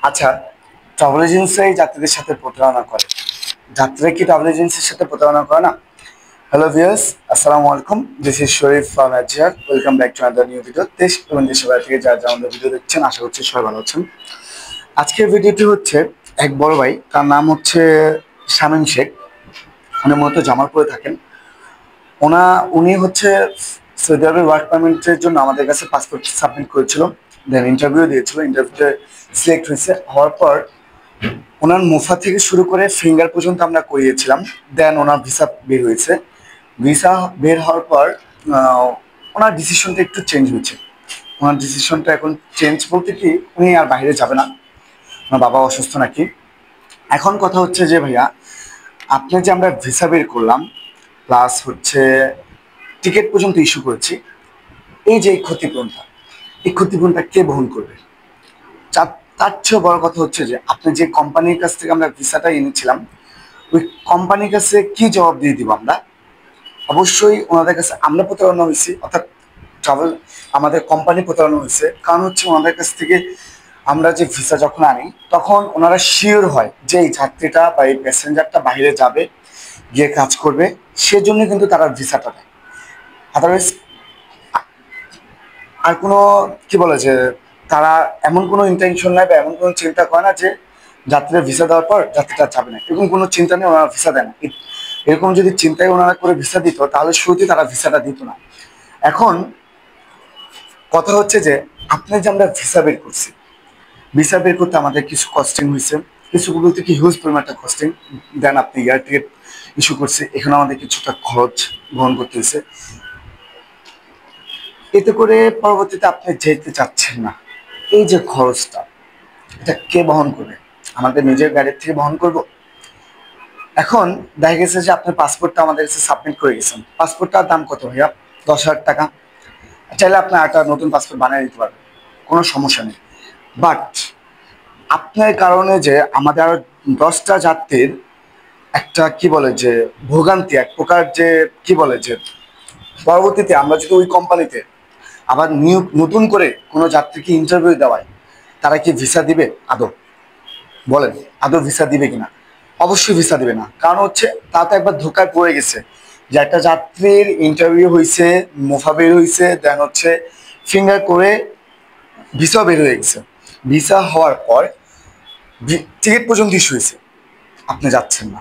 আচ্ছা, travel agency যাত্রীদের সাথে প্রতারণা করে। যাত্রীরা কি ট্রাভেল এজেন্সির সাথে প্রতারণা করে না? হ্যালো ভিউয়ার্স, আসসালামু আলাইকুম। This is Sharif from AGR. Welcome back to another new video. দেশ এবং দেশের বাইরে থেকে যারা আমাদের ভিডিও দেখছেন, আশা করছি সবাই ভালো আছেন। আজকের ভিডিওটি হচ্ছে এক বড় ভাই, তার নাম হচ্ছে শামীম শেখ। উনি মূলত জামালপুরে থাকেন। উনি হচ্ছে সৌদি আরবের ওয়ার্ক পারমিটের জন্য আমাদের কাছে পাসপোর্ট সাবমিট করেছিল। দেন ইন্টারভিউ দিয়েছিল, ইন্টারভিউতে সিলেক্ট হয়েছে। হওয়ার পর ওনার মুফা থেকে শুরু করে ফিঙ্গার পর্যন্ত আমরা করিয়েছিলাম। দেন ওনার ভিসা বের হয়েছে। ভিসা বের হওয়ার পর আহ, ওনার ডিসিশনটা একটু চেঞ্জ হয়েছে। ওনার ডিসিশনটা এখন চেঞ্জ বলতে কি, উনি আর বাইরে যাবে না। ওনার বাবা অসুস্থ নাকি। এখন কথা হচ্ছে যে ভাইয়া, আপনি যে আমরা ভিসা বের করলাম, প্লাস হচ্ছে টিকিট পর্যন্ত ইস্যু করেছি, এই যে এই ক্ষতিপূরণটা কে বহন করবে? তার চেয়ে বড় কথা হচ্ছে যে আপনি যে কোম্পানির কাছ থেকে আমরা ভিসাটা এনেছিলাম, ওই কোম্পানির কাছে কি জবাব দিয়ে দিব আমরা? অবশ্যই ওনাদের কাছে আমরা প্রতারণা হয়েছি, অর্থাৎ ট্রাভেল আমাদের কোম্পানি প্রতারণা হয়েছে। কারণ হচ্ছে ওনাদের কাছ থেকে আমরা যে ভিসা যখন আনি, তখন ওনারা শিওর হয় যে এই যাত্রীটা বা এই প্যাসেঞ্জারটা বাইরে যাবে, গিয়ে কাজ করবে, সেজন্য কিন্তু তারা ভিসাটা দেয়। আদারওয়াইজ আর কোনো কি বলে যে তারা এমন কোনো ইন্টেনশন নেয় বা এমন কোনো চিন্তা করে না যে যাত্রীরা ভিসা দেওয়ার পর যাত্রীটা যাবে না, এরকম কোনো চিন্তা নেই, ওনারা ভিসা দেয় না। এরকম যদি চিন্তায় ওনারা করে ভিসা দিত, তাহলে শুরুতেই তারা ভিসাটা দিত না। এখন কথা হচ্ছে যে আপনি যে আমরা ভিসা বের করছি, ভিসা বের করতে আমাদের কিছু কস্টিং হয়েছে, কিছু বলতে কি হিউজ পরিমাণ একটা কস্টিং। দেন আপনি এয়ার টিকিট ইস্যু করছে, এখানে আমাদের কিছুটা খরচ বহন করতে হয়েছে। এতে করে পরবর্তীতে আপনি যেতে চাচ্ছেন না, এই যে খরচটা, এটা কে বহন করবে? আমাদের নিজের গাড়ির থেকে বহন করব? এখন দেখা গেছে যে আপনি পাসপোর্টটা আমাদের কাছে সাবমিট করে গেছেন। পাসপোর্টটার দাম কত ভাইয়া? 10,000 টাকা। চাইলে আপনি একটা নতুন পাসপোর্ট বানিয়ে দিতে পারবেন, কোনো সমস্যা নেই। বাট আপনার কারণে যে আমাদের আরো 10টা যাত্রীর একটা কি বলে যে ভোগান্তি, এক প্রকার যে কি বলে যে পরবর্তীতে আমরা যদি ওই কোম্পানিতে আবার নতুন করে কোনো যাত্রীকে ইন্টারভিউ দেওয়ায়, তারা কি ভিসা দিবে আদৌ? বলেন, আদৌ ভিসা দিবে কিনা? অবশ্যই ভিসা দিবে না। কারণ হচ্ছে তা তো একবার ধোকায় পড়ে গেছে যে একটা যাত্রীর ইন্টারভিউ হয়েছে, মুফা বের হয়েছে, দেন হচ্ছে ফিঙ্গার করে ভিসা বের হয়ে গেছে। ভিসা হওয়ার পর টিকিট পর্যন্ত ইস্যু হয়েছে, আপনি যাচ্ছেন না।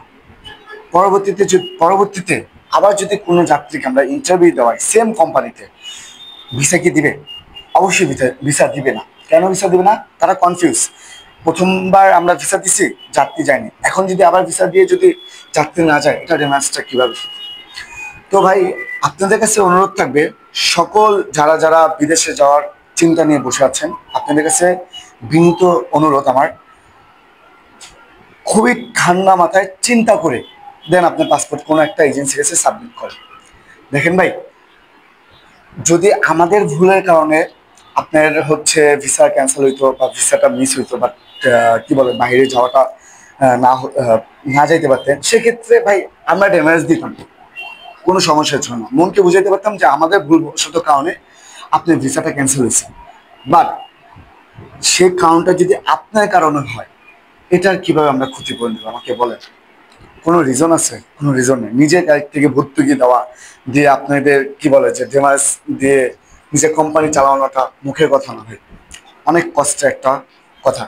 পরবর্তীতে আবার যদি কোনো যাত্রীকে আমরা ইন্টারভিউ দেওয়াই সেম কোম্পানিতে, ভিসা কি দিবে? অবশ্যই ভিসা দিবে না। কেন ভিসা দিবে না? তারা কনফিউজ। প্রথমবার আমরা ভিসা দিছি, যাত্রী যায়নি, এখন যদি আবার ভিসা দিয়ে যদি যাত্রী না যায়, এটা রেমান্সটা কিভাবে? তো ভাই, আপনাদের কাছে অনুরোধ থাকবে, সকল যারা যারা বিদেশে যাওয়ার চিন্তা নিয়ে বসে আছেন, আপনাদের কাছে বিনীত অনুরোধ আমার, খুবই ঠান্ডা মাথায় চিন্তা করে দেন আপনার পাসপোর্ট কোনো একটা এজেন্সির কাছে সাবমিট করেন। দেখেন ভাই, যদি আমাদের ভুলের কারণে আপনার হচ্ছে ভিসা ক্যান্সেল হইতো বা ভিসাটা মিস হইতো, বা কি বলে বাইরে যাওয়াটা না যাইতে পারতেন, সেক্ষেত্রে ভাই আমরা ড্যামেজ দিতাম, কোনো সমস্যা ছিল না। মনকে বুঝাইতে পারতাম যে আমাদের ভুলবশত কারণে আপনার ভিসাটা ক্যান্সেল হয়েছে। বাট সেই কারণটা যদি আপনার কারণে হয়, এটার কিভাবে আমরা ক্ষতিপূরণ দেবো আমাকে বলেন? কোনো রিজন আছে? কোনো রিজন নেই। নিজের গাড়ি থেকে ভর্তুকি দেওয়া দিয়ে আপনাদের কি বলে যে ডেমারেজ দিয়ে নিজের কোম্পানি চালানোটা মুখের কথা না ভাই, অনেক কষ্টের একটা কথা।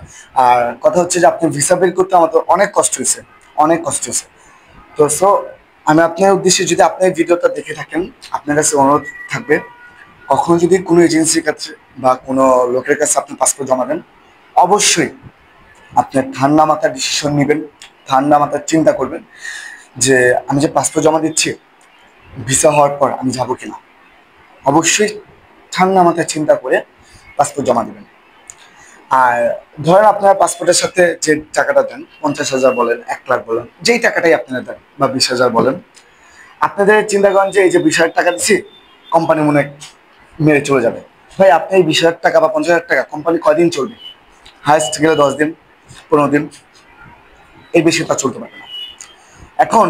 আর কথা হচ্ছে যে আপনি ভিসা বের করতে আমাদের অনেক কষ্ট হয়েছে, অনেক কষ্ট হয়েছে। তো আমি আপনার উদ্দেশ্যে, যদি আপনি ভিডিওটা দেখে থাকেন, আপনার কাছে অনুরোধ থাকবে, কখনো যদি কোনো এজেন্সির কাছে বা কোনো লোকের কাছে আপনি পাসপোর্ট জমা দেন, অবশ্যই আপনার ঠান্ডা মাথার ডিসিশন নেবেন, ঠান্ডা মাথার চিন্তা করবেন যে আমি যে পাসপোর্ট জমা দিচ্ছি, ভিসা হওয়ার পর আমি যাবো কিনা। অবশ্যই ঠান্ডা মাথায় চিন্তা করে পাসপোর্ট জমা দেবেন। আর ধরেন আপনার পাসপোর্টের সাথে যে টাকাটা দেন, 50,000 বলেন, 1 লাখ বলেন, যেই টাকাটাই আপনারা দেন, বা 20,000 বলেন, আপনাদের চিন্তা করেন যে এই যে 20,000 টাকা দিচ্ছি, কোম্পানি মনে হয় মেরে চলে যাবে। ভাই, আপনি এই 20,000 টাকা বা 50,000 টাকা কোম্পানি কয়দিন চলবে? হায়েস্ট গেলে 10 দিন, 15 দিন, এই বেশি তা চলতে পারবে না। এখন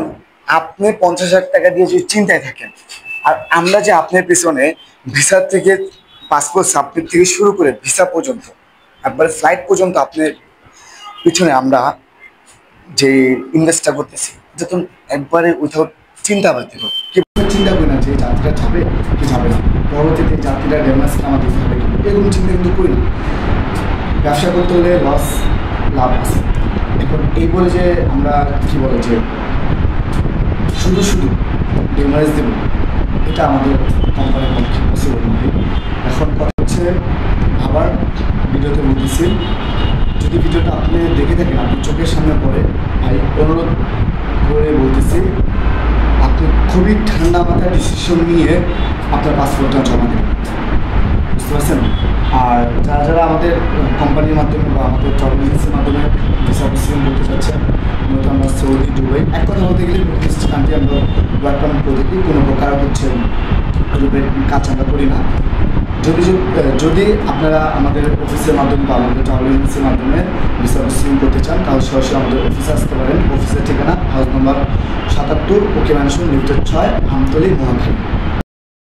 আপনি 50,000 টাকা দিয়ে যদি চিন্তায় থাকেন, আর আমরা যে আপনার পিছনে ভিসা থেকে পাসপোর্ট সাবমিট থেকে শুরু করে ভিসা পর্যন্ত, একবার ফ্লাইট পর্যন্ত আপনি পিছনে আমরা যে ইনভেস্টটা করতেছি এটা তো একবারে উইথাউট চিন্তা ব্যতীত কি চিন্তা করি না যে যাত্রীরা যাবে কি যাবে না, পরবর্তীতে যাত্রীরা ড্যামেজটা আমার দিতে হবে কি, এরকম চিন্তা কিন্তু করি না। ব্যবসা করতে হলে লস লাভ আছে। এখন এই বলে যে আমরা কি বলে যে শুধু শুধু ড্যামেজ দেব, এটা আমাদের কোম্পানির পক্ষে পসিবল নয়। এখন কথা হচ্ছে আবার ভিডিওতে বলতেছি, যদি ভিডিওটা আপনি দেখে থাকেন আপনার চোখের সামনে পড়ে, ভাই অনুরোধ করে বলতেছি আপনি খুবই ঠান্ডা মাথায় ডিসিশন নিয়ে আপনার পাসপোর্টটা জমা দেবেন, বুঝতে পারছেন। আর যারা যারা আমাদের কোম্পানির মাধ্যমে বা আমাদের ট্রাভেল এজেন্সির মাধ্যমে ভিসা প্রসেসিং করতে চাচ্ছেন, মূলত আমরা সৌদি, দুবাই, এক কথা বলতে গেলে মিডল ইস্ট কান্ট্রি আমরা ওয়েলকাম করে থাকি, কোনো প্রকার হচ্ছে রূপের কাজ আমরা করি না। যদি আপনারা আমাদের অফিসের মাধ্যমে বা আমাদের ট্রাভেল এজেন্সির মাধ্যমে ভিসা প্রসেসিং করতে চান, তাহলে সরাসরি আমাদের অফিসে আসতে পারেন। অফিসের ঠিকানা হাউস নম্বর ৭৭, ওকে ম্যানশন, লিফটের ৬, আমতলী, মহাখালী।